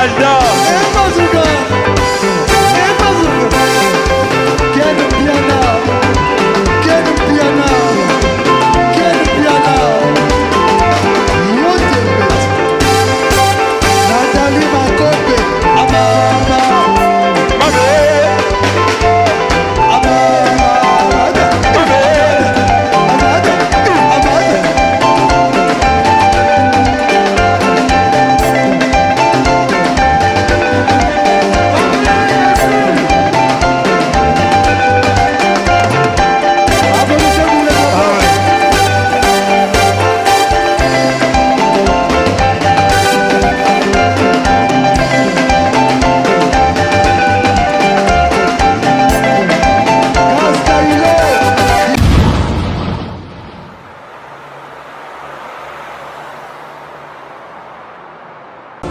Alda.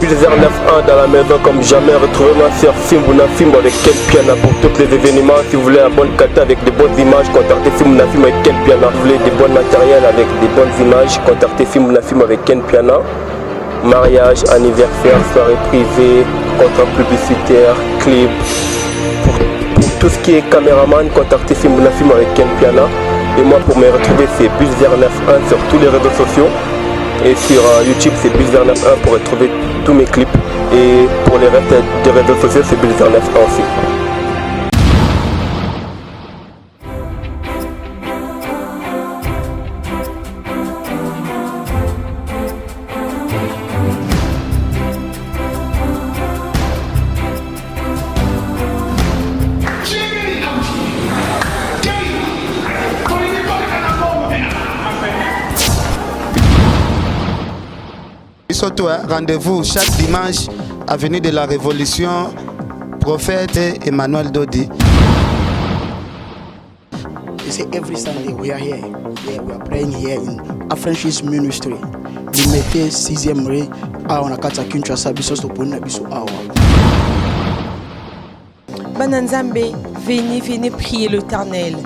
Pulsar 9.1 dans la maison comme jamais. Retrouvez-moi sur Fimbouna Fimbo avec Ken Piana pour tous les événements. Si vous voulez un bon qualité avec de bonnes images, contactez Fimbouna Fimbo avec Ken Piana. Si vous voulez des bons matériels avec des bonnes images, contactez Fimbouna Fimbo avec Ken Piana. Mariage, anniversaire, soirée privée, contrat publicitaire, clip. Pour tout ce qui est caméraman, contactez Fimbouna Fimbo avec Ken Piana. Et moi pour me retrouver c'est Pulsar 9.1 sur tous les réseaux sociaux. Et sur YouTube c'est Pulsar 9.1 pour retrouver tous mes clips. Et pour les restes des réseaux sociaux c'est Pulsar 9.1 aussi. Surtout, rendez-vous chaque dimanche, avenue de la Révolution, prophète Emmanuel Dodi. They say every Sunday we are here. Yeah, we are praying here in Afrenchis Ministry. We mettez 6e rue à on a kata Kinshasa biso stopona biso awa. Bananzambe, venez prier l'Éternel.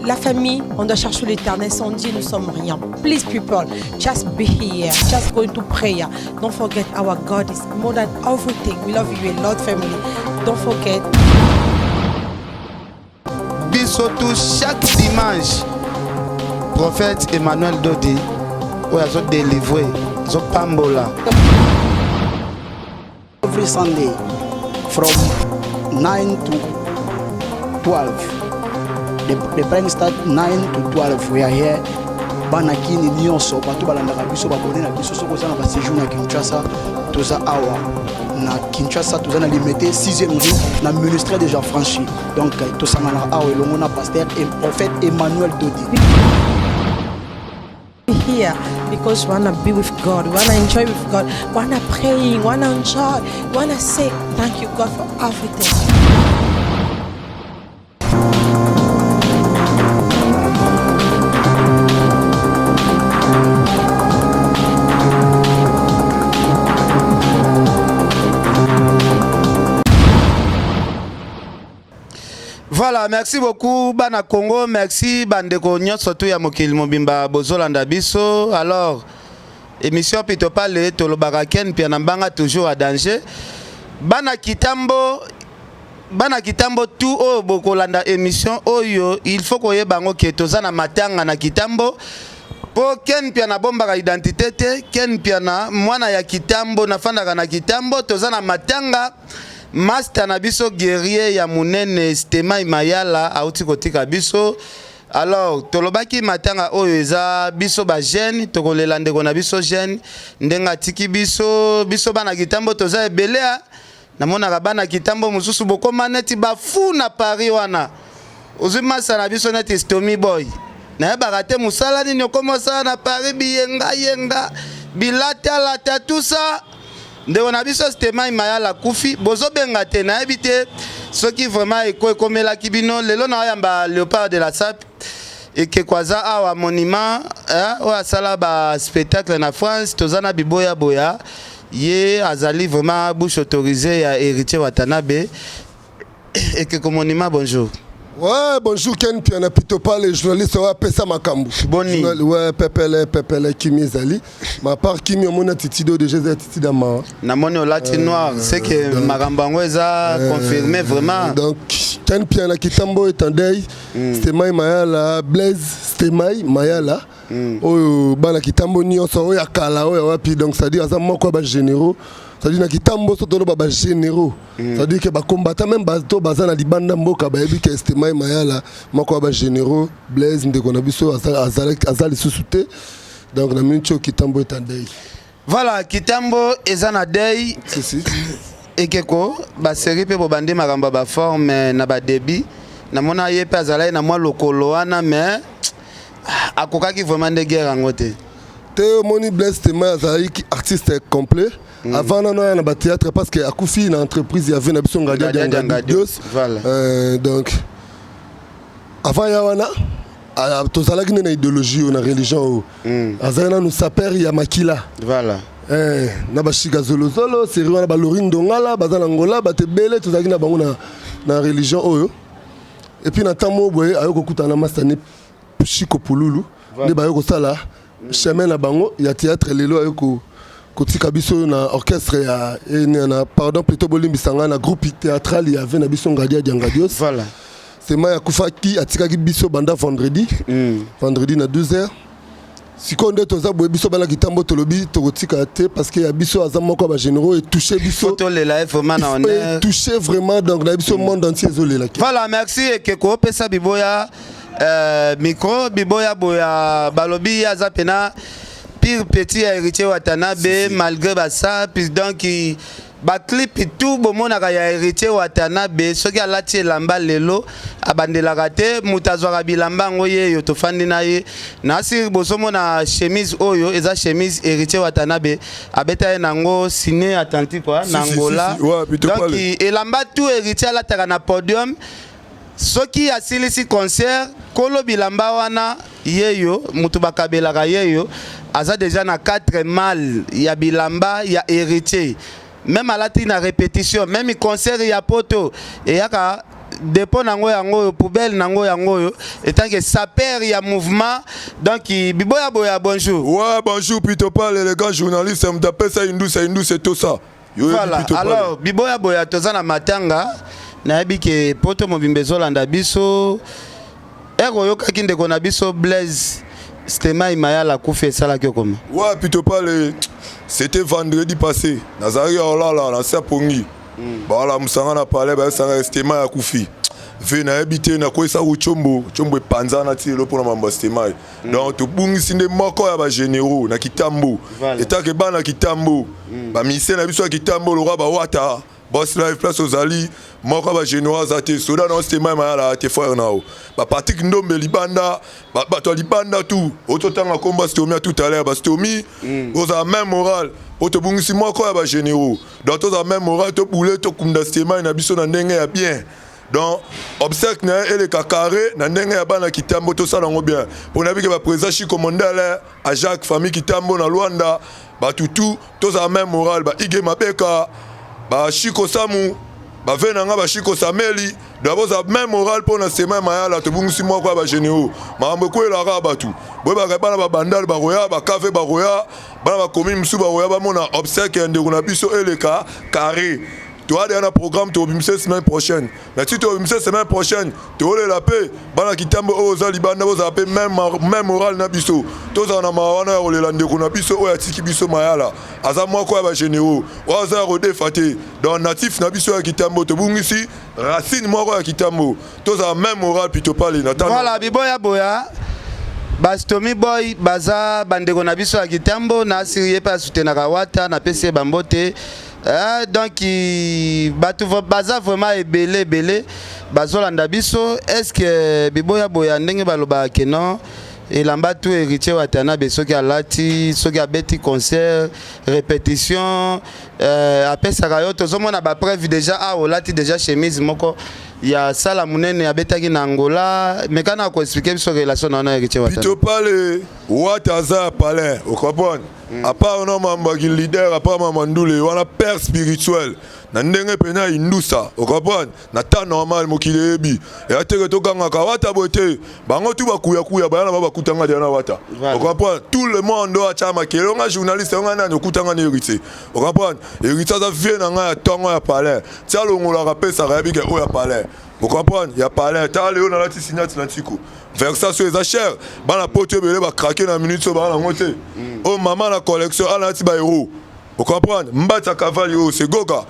La famille, on doit chercher l'Éternel. Sans Dieu, nous sommes rien. Please, people, just be here. Just go into prayer. Don't forget, our God is more than everything. We love you a lot, family. Don't forget. Bisotou chaque dimanche, prophète Emmanuel Dodi, où ils ont délivré, ils ont pambola. Every Sunday, from 9 to 12. The praying start 9 to 12. We are here. Banakini nyonso batu balandaka biso babone na biso soko za na ba séjour na Kinshasa toza awa na Kinshasa toza na limité 6e rue na ministère déjà franchi. Donc to samana awa elongo na pasteur et prophète Emmanuel Dodi. Here because we wanna be with God, we wanna enjoy with God, we wanna praying, we wanna enjoy, we wanna say thank you God for everything. Voilà, merci beaucoup Bana Congo, merci Bandeko nyonso tu ya mokili mobimba bozolanda biso. Alors, émission pito parler tolobaka Ken Piana mbanga toujours à danger. Bana Kitambo tout o bokolanda émission oyo, il faut koye bango ke tozana matanga na Kitambo. Po Ken Piana bombaka identité te, Ken Piana mwana ya Kitambo nafandaka na Kitambo tozana matanga. Master na biso guerrier ya munene Stema Imayala auti kotika biso. Alors tolobaki matanga oyo eza biso ba jeune tokolela ndeko na biso jeune ndenga tiki biso bana Kitambo toza ebelea namona bana Kitambo mususu bokoma neti bafu na Paris wana ozima sana biso neti Stomy Boy na ba rate musala nini okoma sana na Paris yenga bilata tout ça. Ndeko na biso Stema Imayala kufi bozo benga te na ebite soki vraiment ekomela kibino lelo na yamba Léopard de la Sape et que kwaza awa monument o asala ba spectacle na France tozana biboya boya ye azali vraiment bouche autorisée ya héritier Watanabe et que monument bonjour. Ouais, bonjour Ken Piana Pitopa, les journalistes, ouais, Pessa Makambu. Boni. Ouais, Pepele, Kimi Zali. Ma part, Kimi, on a Titido de Jésus Titidama. Namoni au latin noir, c'est que Marambango a confirmé vraiment. Donc, Ken Piana Kitambo est en deuil. Stemai Mayala, Blaise Stemai Mayala. Bana Kitambo Nyonso, Yakala, Wapi. Donc, ça dit, à ça, moi, quoi, généraux. C'est-à-dire que Kitambo sont les généraux. C'est-à-dire que les combattants, même Bazo, Bazana, les bandes d'Amboka, ils sont Stemai Mayala, Makwaba généraux, Blaise, Ndekonabiso, Azal et Soussouté. Donc, on a mis Kitambo est en deuil. Voilà, Kitambo est en deuil. Et Keko, la série peut bande Maramba ba forme na ba débit. Na mona ye pe azala na moi lokolo wana mais akoka ki vraiment de guerre en côté. Théo Moni Blaise Tema azali artiste complet. Avant on a un théâtre parce que Akoufi une entreprise il y avait une option Ngadios. Voilà. Donc avant Yawana tozalaki na idéologie na religion. Azana nous saper ya makila. Voilà. Na bashika zolo sérieux na balorindo ngala bazana ngola batebele tozalaki na bango na religion oyo. Et puis na tamo boye ayoko kutana masane Chiko Pululu ne bayoko sala chemin na bango ya théâtre lelo ayoko kotika biso na orchestre ya na pardon plutôt bolimbisanga na groupe théâtral ya avait na biso Ngadia Diangadios. Voilà. C'est Maya Koufaki atikaki biso banda vendredi. Vendredi na 12h. Sikonde toza boye biso bana Kitambo tolobi tokotika te parce que ya biso azamoko ba généraux et toucher biso. Photo le live vraiment on est toucher vraiment donc na biso monde entier zolé là. Voilà, merci Keko pesa biboya micro biboya boya balobi azapena pire petit héritier Watanabe malgré ça puis donc ba clip tout bomonaka ya héritier Watanabe soki alati elamba lelo abandelaka te mutu azwaka bilamba yango ye yo tofandi na ye nasi bozomona chemise oyo eza chemise héritier Watanabe abeta ye nango signé atlantique quoi na Angola donc elamba tout héritier alataka na podium soki asilisi concert kolo bilamba wana yeyo mutu bakabelaka yeyo aza déjà na 4 mal ya bilamba ya héritier. Même à la tina répétition, même concert y a poto et yaka dépôt nango yango poubelle nango yango et tant que ça perd y a mouvement donc biboya boya bonjour. Ouais bonjour plutôt pas les gars journalistes ça me tape ça hindou c'est tout ça. Voilà alors biboya boya tozana matanga na yebike poto mobimbezo landa biso ero yoka kinde kona biso Blaise Stemai Mayala Koufe sala kyo comment. Ouais plutôt pas les c'était vendredi passé. Nazari Olala, na Sapongi. Voilà, Moussanga na parlé, ça restait mal à Koufi. Vena habité na quoi ça ou Chombo Panza na tiro pour na Stemai. Donc tout bungi sinde moko ya ba généraux na Kitambo. Et ta ke ba na Kitambo. Ba mise na biso Kitambo le roi ba wata. Boss live place aux ali moko ba généraux até soda na Stemai Mayala te frère nao. Ba Patrick Ndombe libanda ba to libanda tout. Auto tanga combat Stomi tout à l'heure ba Stomi aux a même moral. Auto bungisi moko ya ba généraux. Donc aux a même moral to poulet to kunda Stemai na biso na ndenge ya bien. Donc obstacle na ele carré na ndenge ya bana Kitambo to ça nango bien. Pour na bike ba président Chiko Mondale à Jacques famille Kitambo na Luanda ba tutu to za même moral ba Ige Mabeka ba Chiko Samu ba venanga ba Chiko Sameli d'abord ça même moral pour na Stemai Mayala to bungisi moko ba généraux mambo ko la rabatu boy ba bana ba bandal ba roya ba café ba roya bana ba commune musu ba roya ba mona obstacle ndeko na biso eleka carré. Tu as un programme tu as la semaine prochaine. Mais si tu as la semaine prochaine, tu as la paix. Bana Kitambo aux Alibana aux appels même moral na biso. Tous en amawana ou les landeko na biso ou atiki biso mayala. Aza moi quoi ba généraux. Oza rodé faté. Dans natif na biso Kitambo to bungisi racine moi quoi Kitambo. Tous en même moral plutôt pas les natans. Voilà biboya boya. Bastomi boy baza bandeko na biso ya Kitambo na siriye pa soutenaka wata na PC bambote. Donc baza vraiment ebele bazolanda biso est-ce que biboya boya ndenge baloba ke non elamba tout héritier Watanabe soki alati soki abeti concert répétition apesaka yo tozomona ba preuve déjà olati déjà chemise moko ya sala munene abetaki na Angola mekana ko expliquer biso relation na héritier Watanabe. Plutôt pas les Wata za palais, vous comprenez? À part on a un leader, à part Mamandoule, on a père spirituel. Na ndenge pena indusa, vous comprenez? Na ta normal mokile ebi. Et à te to ganga ka wata bote, bango tu ba kuya ba na ba kutanga dia na wata. Vous comprenez? Tout le monde doit chama kelo nga journaliste nga na kutanga na hérité. Vous comprenez? Hérité ça vient na nga tongo ya palais. Tia longola rapé ça rabi ke o ya palais. Vous comprenez? Il y a palais, ta léo na la tisinati na tiko. Versation les achers, bah la pote belé va craquer dans la minute sur la montée. Oh maman la collection, elle a un petit héros. Vous comprenez? Mbata cavalier, c'est Goga.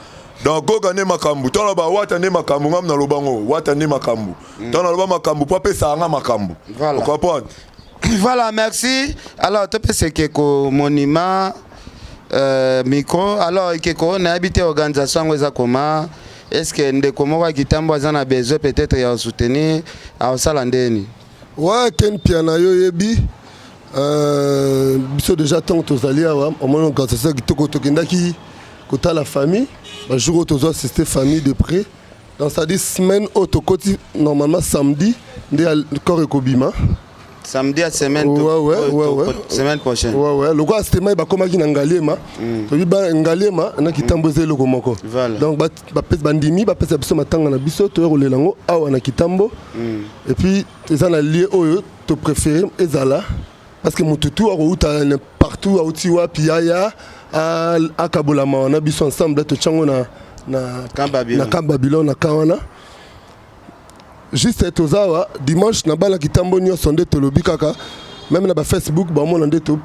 Donc Goga ne makambu. Tant là-bas, Wata ne makambu, ngam na lobango. Wata ne makambu. Tant là-bas makambu, pas ça anga makambu. Vous comprenez? Voilà, merci. Alors, tu peux c'est que monument micro. Alors, que na habité organisation weza comment? Est-ce que ndeko wa kitambo azana besoin peut-être ya soutenir à Salandeni? Ouais, Ken Piana yo yebi. Biso déjà tant aux alliés au moment quand c'est ça qui tokendaki kota la famille, ba jour aux assister famille de près. Dans ça dit semaine autocoti normalement samedi ndé corps ekobima. Samedi à semaine semaine prochaine. Ouais, le gars c'était ba komaki na Ngaliema. To bi ba Ngaliema na kitamboze loko moko. Donc ba pèse bandimi, ba pèse biso matanga na biso to rolelango awa na kitambo. Et puis ça na lié oyo to préféré ezala parce que mututu arouta partout auti wa piaya à Kabolama on a biso ensemble to chango na Babylone na Kawana. Juste tozawa dimanche na bala kitambo nyo sonde tolobi kaka même na ba Facebook ba mon ndé to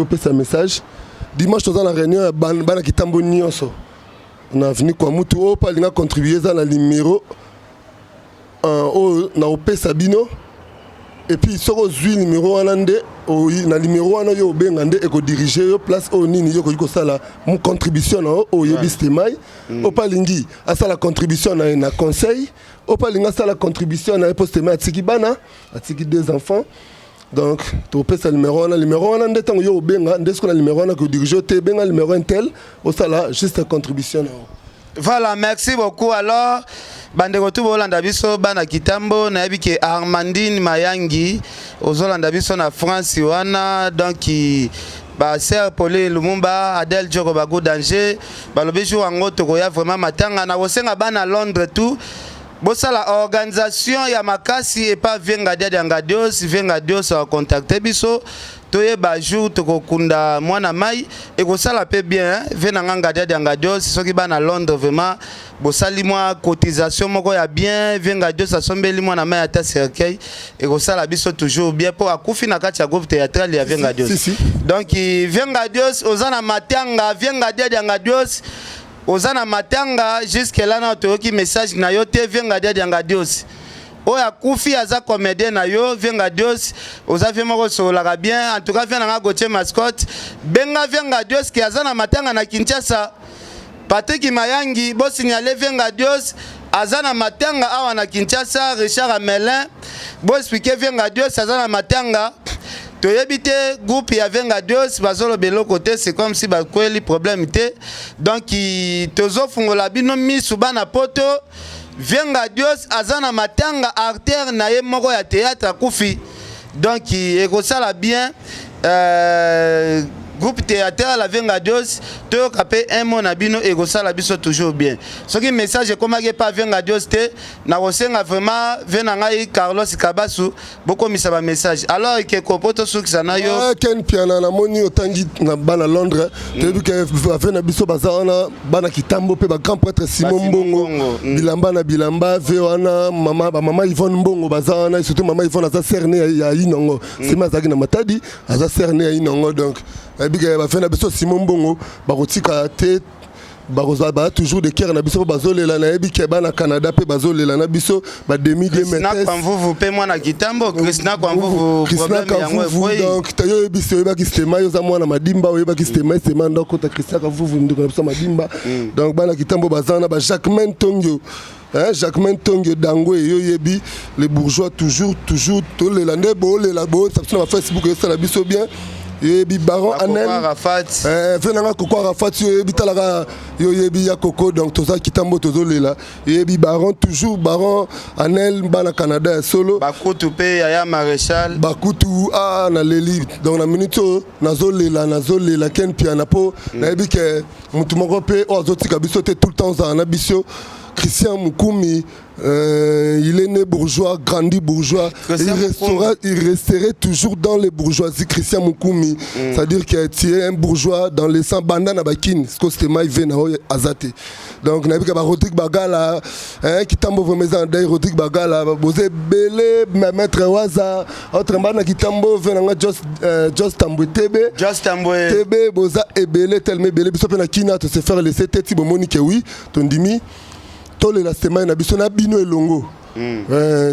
pesa message dimanche toza na réunion ya bana kitambo nyonso on a venu kwa mutu o pa linga contribuer za na numéro na opesa bino et puis soko zui numéro wana ndé o na numéro wana yo benga ndé eko diriger yo place o nini yo ko sala mon contribution na o yebi stemai o pa lingi asa la contribution na conseil au palinga ça la contribution à poste matiki bana atiki deux enfants donc tu peux ça numéro on a ndé tango yo benga ndé ce qu'on a numéro on a que diriger te benga numéro un tel au sala juste contribution. Voilà, merci beaucoup. Alors bandeko tu bolanda biso bana kitambo na yebike Armandine Mayangi ozolanda biso na France wana donc ba sœur Pauline Lumumba Adèle Djoko Bago danger balobi jour ango tokoya vraiment matanga na kosenga bana Londres tout. Bossa la organisation ya makasi et pas venga Dios a contacté biso toye ba jour tokokunda mwana mai et ko sala pe bien venanga Dios soki bana Londres vraiment bosali moi cotisation moko ya bien venga Dios asombeli mwana mai ata cercueil et ko sala biso toujours bien pour akufi na kati ya groupe théâtral ya venga Dios. Donc venga Dios ozana matanga venga Dios Ozana matanga jusque là na toyoki message na yo te venga Dios. Oya kufi aza comédien na yo venga Dios oza fait moko solaka bien en tout cas venga Gauthier mascotte benga venga Dios ki azana matanga na Kinshasa. Patrick Mayangi bo signaler venga Dios azana matanga awa na Kinshasa. Richard Amelin bo expliquer venga Dios azana matanga. Tu habite groupe ya venga Dios bazolo belo côté c'est comme si ba kweli problème té donc tozo fungola bino misu bana poto venga Dios azana matanga artère na ye moko ya théâtre kufi donc eko sala bien groupe théâtral la venga Dios to kapé un mot na bino eko sala biso toujours bien ce qui message comme pas venga Dios te na kosenga vraiment venanga Carlos Kabasu beaucoup misaba message alors que kopoto sukisana yo Ken Piana na moni otangi na bana Londres te bi que venga biso bazana bana kitambo pe ba grand prêtre Simon Mbongo bilamba na bilamba vewana mama Yvonne Mbongo bazana surtout mama Yvonne aza cerné ya inongo c'est mazaki na matadi aza cerné ya inongo donc biga ba fena biso Simon Mbongo bakotika te bakozaba toujours de cœur na biso bazolela na yebike bana Canada pe bazolela na biso ba demi de mettes na mvuvu pe mwana kitambo Christina kwa mvuvu problème yango foi donc tayo biso yeba ki stema yo za mwana madimba yeba ki stema ndako ta Christina kwa mvuvu ndiko na biso madimba donc bana kitambo bazana ba Jacquemain Tongyo Jacquemain Tongyo Dango yo yebi les bourgeois toujours to les landais bo les labo ça sur Facebook ça la biso bien yebi Baron Anel venanga Coco Arafat yebi talaka yebi ya Coco donc toza kitambo tozolela yebi Baron toujours Baron Anel bana Canada solo bakutu pe ya Maréchal bakutu na leli donc na minute nazolela ken piana po na yebi ke mutu moko pe ozotika biso te tout le temps za na biso Christian Mukumi, il est né bourgeois, grandi bourgeois. Il resterait toujours dans les bourgeoisies. Christian Mukumi, c'est-à-dire qu'il est un bourgeois dans les 100 bandana bakin. Ce que c'était maï venao azate. Donc, on a vu que Rodrigue Bagala, qui tambo vraiment d'ailleurs Rodrigue Bagala, bosé belé, maître Waza, autre bana qui tambo venanga just tambo tebe. Just tambo tebe boza et belé tellement belé. Biso pena kina te se faire laisser tête bo monique oui, ton dimi. Tole la semaine na biso na bino elongo.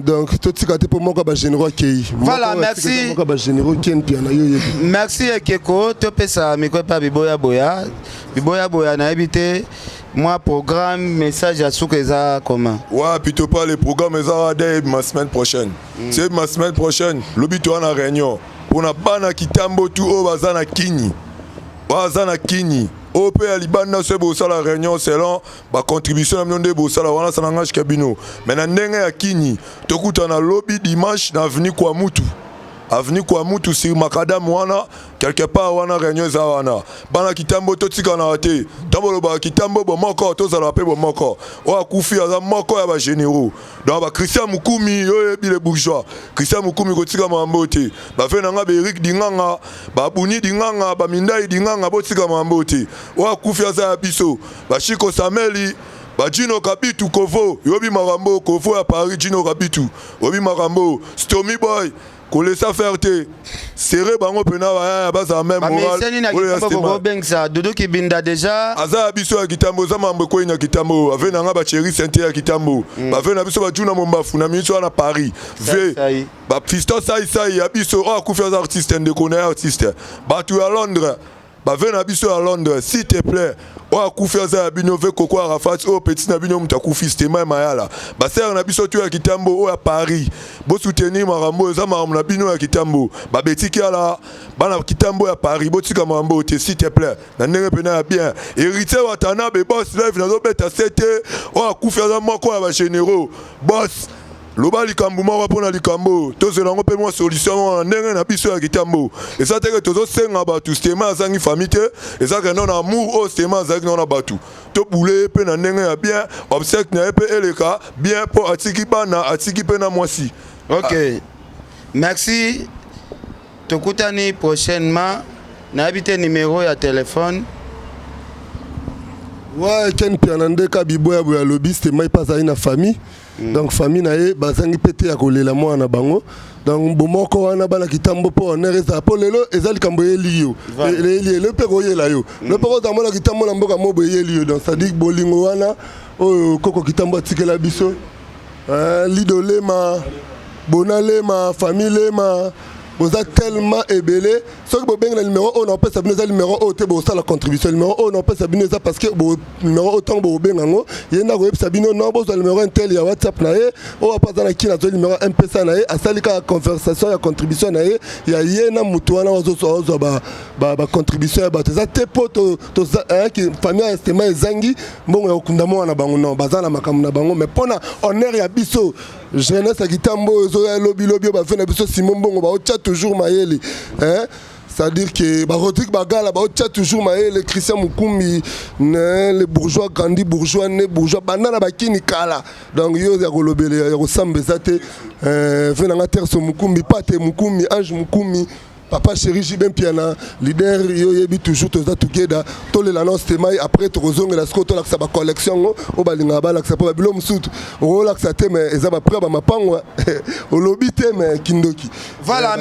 Donc tout ce pour moi comme généraux qui voilà merci merci Ekeko to pesa miko pa biboya boya na habité moi programme message à soukeza comment ouais plutôt pas les programmes ça dès ma semaine prochaine c'est ma semaine prochaine l'obito en réunion pour na bana kitambo tout au bazana kini OP à Liban se bossa la réunion selon ba contribution million de bossa la wana sanangage kabino mais na ndenge ya kini tokuta na lobby dimanche na avenue kwa mutu sur makadam wana quelque part wana réunion za wana bana kitambo totika na ate tambolo ba kitambo bo moko tozala pe bo moko o akufi aza moko ya ba généraux donc ba Christian Mukumi yo yebi les bourgeois Christian Mukumi kotika mambo te ba fe nanga be Eric Dinganga ba Buni Dinganga ba Mindai Dinganga botika mambo te o akufi aza biso ba Chiko Sameli ba Gino Kabitu Kovo yobi marambo Kovo ya Paris Gino Kabitu yobi marambo Stomy Boy qu'on laisse faire te serré bango pena ya baza même moral ko bengsa dodo ki binda déjà aza biso ya kitambo za mambo ko ina kitambo ave nanga ba chéri santé ya kitambo ba ve na biso ba juna mombafu na minso na Paris ve ba fiston sai ya biso o akufia za artiste ndeko na artiste ba tu à Londres ba ve na biso à Londres s'il te plaît o akufia za bino ve Coco Arafat o petit na bino mutakufi stema mayala ba ser na biso tu ya kitambo o ya Paris bo soutenir marambo za maram na bino ya kitambo ba betiki ala bana kitambo ya Paris bo tika marambo te s'il te plaît na ndenge pena ya bien héritier watana be boss live na zo beta sete o akufia za moko ya ba généraux boss loba likambo moko mpona likambo tozelango mpe mwa solution na ndenge na biso ya kitambo eza teke tozosenga bato stema azangi famille te ezaka no na amour oyo stema azalaki no na bato tobule ye mpe na ndenge ya bien obsèque na ye mpe eleka bien mpo atiki bana atiki mpe na mwasi ok merci tokutani prochainement nayebi te numéro ya téléphone ouais ken piana ndeka biboya boya lobby stema ipazali na famille donc famille na ye bazangi pete ya kolela mwana bango donc bomoko wana bana kitambo po onereza po lelo eza likambo yeli yo le pe koyela yo le pe kozamona kitambo na mboka mobo yeli yo donc ça dit bolingo wana oyo koko kitambo atikela biso lidolema bonalema familema boza tellement ébélé ceux qui ont le numéro on appelle ça le numéro au tebo ça la contribution numéro on appelle ça ça parce que numéro autant bo bengango yena ko yebisa bino non boza numéro intel ya WhatsApp na ye o pas dans kina to numéro M-Pesa na ye asalika conversation ya contribution na ye ya yena mutu wana ozo ba contribution ya bato za te poto to qui famille estema ezangi mbongo ya okundamo na bango non bazana makambo na bango mais pona honneur ya biso jeunesse kitambo zo ya lobby ba fait na biso Simon Bongo ba ocha toujours mayele c'est-à-dire que Rodrigue Bagala ba ocha toujours mayele Christian Mukumi les bourgeois grandi bourgeois né bourgeois banana bakini kala donc yo ya kolobele ya kosambe zate venanga terso Mukumi pate Mukumi Ange Mukumi Papa chéri Jibem Piana leader yo yebi toujours toza together tole la non stemai après to kozonga la skoto la sa collection o balinga ba la sa pa bilo musutu o la sa te mais eza ba près ba mapango o lobby te mais kindoki voilà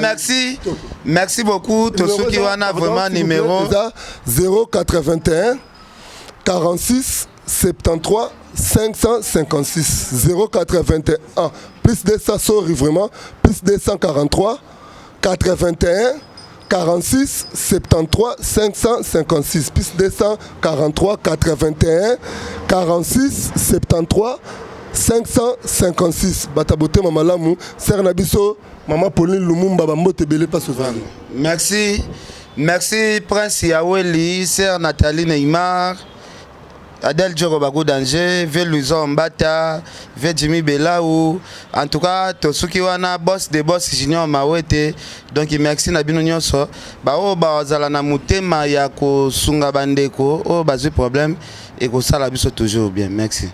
merci beaucoup to soki wana vraiment numéro 081 46 73 556 081 plus 200 sorry vraiment plus 243 81 46 73 556 plus 243 81 46 73 556 batabote mamalamu ser na biso maman Pauline Lumumba bambote belé pas souvent Merci Prince Yaweli, Sœur Nathalie Neymar, Adèle Djorobago Danger, V. Louison Mbata, V. Jimmy Belaou. En tout cas, Tosuki Wana, boss de boss Junior Mawete. Donc, merci Nabino Nyonso. Bao Bazala na mutema ya ko sunga bandeko. Oh, bazu problème. Et ko sala biso toujours bien. Merci.